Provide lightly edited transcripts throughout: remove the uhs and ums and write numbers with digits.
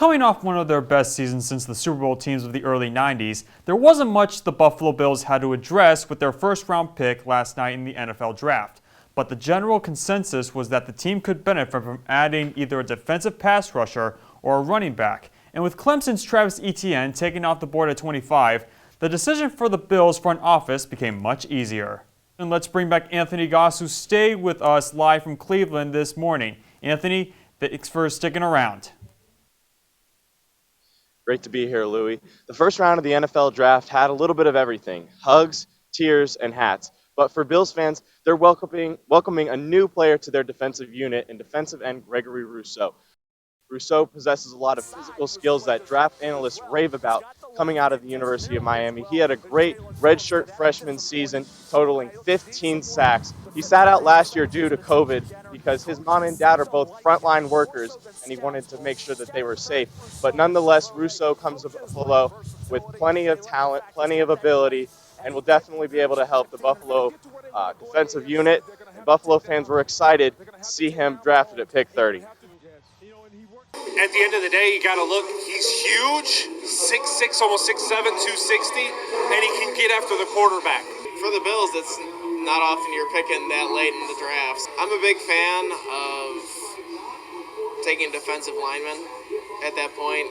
Coming off one of their best seasons since the Super Bowl teams of the early 90s, there wasn't much the Buffalo Bills had to address with their first-round pick last night in the NFL Draft. But the general consensus was that the team could benefit from adding either a defensive pass rusher or a running back. And with Clemson's Travis Etienne taking off the board at 25, the decision for the Bills front office became much easier. And let's bring back Anthony Goss, who stayed with us live from Cleveland this morning. Anthony, thanks for sticking around. Great to be here, Louie. The first round of the NFL Draft had a little bit of everything: hugs, tears, and hats. But for Bills fans, they're welcoming a new player to their defensive unit in defensive end Gregory Rousseau. Rousseau possesses a lot of physical skills that draft analysts rave about coming out of the University of Miami. He had a great redshirt freshman season, totaling 15 sacks. He sat out last year due to COVID because his mom and dad are both frontline workers, and he wanted to make sure that they were safe. But nonetheless, Rousseau comes to Buffalo with plenty of talent, plenty of ability, and will definitely be able to help the Buffalo defensive unit. And Buffalo fans were excited to see him drafted at pick 30. At the end of the day, you got to look, he's huge, 6'6", almost 6'7", 260, and he can get after the quarterback. For the Bills, it's not often you're picking that late in the drafts. I'm a big fan of taking defensive linemen at that point.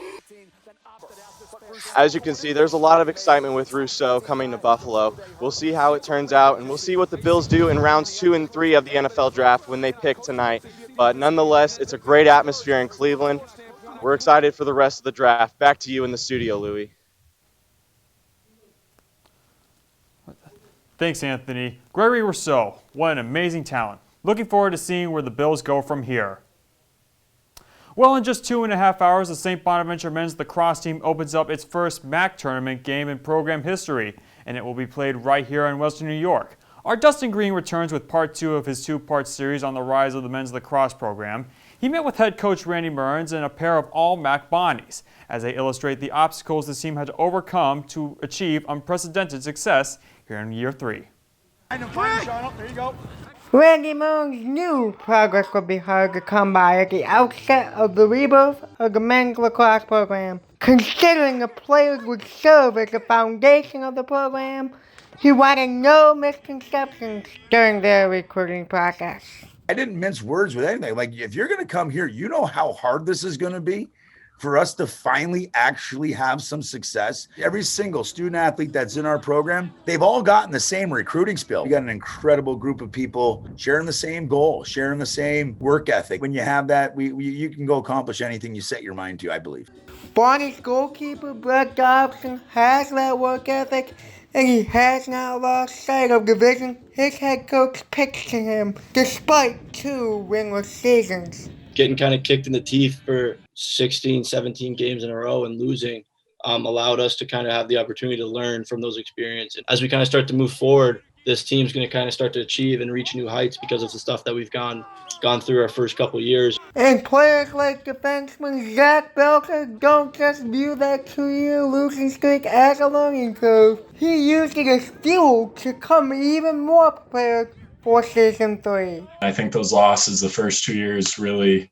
As you can see, there's a lot of excitement with Rousseau coming to Buffalo. We'll see how it turns out, and we'll see what the Bills do in rounds 2 and 3 of the NFL Draft when they pick tonight. But nonetheless, it's a great atmosphere in Cleveland. We're excited for the rest of the draft. Back to you in the studio, Louie. Thanks, Anthony. Gregory Rousseau, what an amazing talent. Looking forward to seeing where the Bills go from here. Well, in just 2.5 hours, the St. Bonaventure men's lacrosse team opens up its first MAC tournament game in program history, and it will be played right here in Western New York. Our Dustin Green returns with part 2 of his 2-part series on the rise of the men's lacrosse program. He met with head coach Randy Mearns and a pair of all-MAC Bonnies as they illustrate the obstacles the team had to overcome to achieve unprecedented success here in year 3. Randy Mearns knew progress would be hard to come by at the outset of the rebirth of the men's lacrosse program. Considering the players would serve as the foundation of the program, he wanted no misconceptions during their recruiting process. I didn't mince words with anything. Like, if you're going to come here, you know how hard this is going to be for us to finally actually have some success. Every single student athlete that's in our program, they've all gotten the same recruiting spill. We got an incredible group of people sharing the same goal, sharing the same work ethic. When you have that, you can go accomplish anything you set your mind to, I believe. Bonnie's goalkeeper, Brett Dobson, has that work ethic, and he has not lost sight of the vision his head coach pitched to him, despite 2 winless seasons. Getting kind of kicked in the teeth for 16, 17 games in a row and losing allowed us to kind of have the opportunity to learn from those experiences. As we kind of start to move forward, this team's going to kind of start to achieve and reach new heights because of the stuff that we've gone through our first couple of years. And players like defenseman Zach Belcher don't just view that 2-year losing streak as a learning curve. He used it as fuel to come even more prepared for season 3. I think those losses the first 2 years really,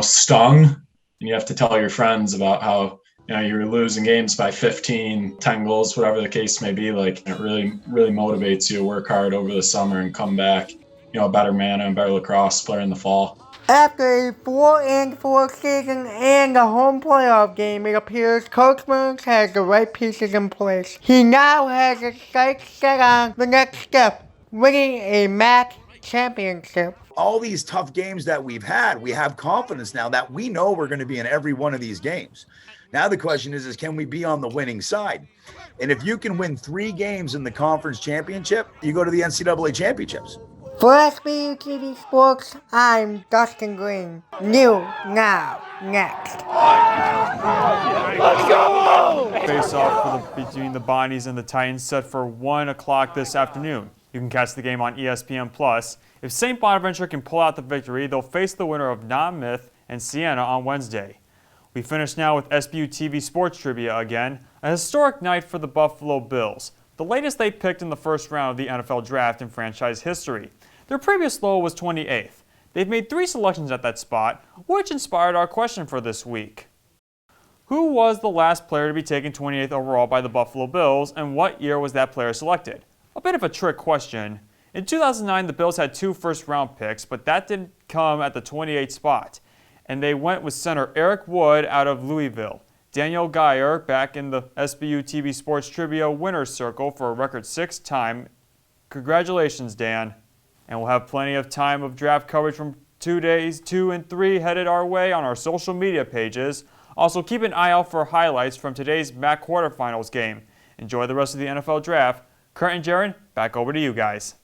stung. And you have to tell your friends about how, you were losing games by 15, 10 goals, whatever the case may be. Like, it really motivates you to work hard over the summer and come back, a better man and better lacrosse player in the fall. After a 4-4 season and a home playoff game, it appears Coach Mearns has the right pieces in place. He now has his sights set on the next step, winning a MAC championship. All these tough games that we've had, we have confidence now that we know we're going to be in every one of these games. Now the question is can we be on the winning side? And if you can win 3 games in the conference championship, you go to the NCAA championships. For SBU-TV Sports, I'm Dustin Green. New, now, next. Let's go! Face-off between the Bonnies and the Titans set for 1 o'clock this afternoon. You can catch the game on ESPN+. If St. Bonaventure can pull out the victory, they'll face the winner of Monmouth and Siena on Wednesday. We finish now with SBU-TV Sports Trivia again, a historic night for the Buffalo Bills, the latest they picked in the first round of the NFL Draft in franchise history. Their previous low was 28th. They've made 3 selections at that spot, which inspired our question for this week. Who was the last player to be taken 28th overall by the Buffalo Bills, and what year was that player selected? A bit of a trick question. In 2009, the Bills had 2 first-round picks, but that didn't come at the 28th spot, and they went with center Eric Wood out of Louisville. Daniel Geyer back in the SBU-TV Sports Trivia winner's circle for a record 6th time. Congratulations, Dan. And we'll have plenty of time of draft coverage from 2 days 2 and 3 headed our way on our social media pages. Also, keep an eye out for highlights from today's MAC quarterfinals game. Enjoy the rest of the NFL draft. Kurt and Jaron, back over to you guys.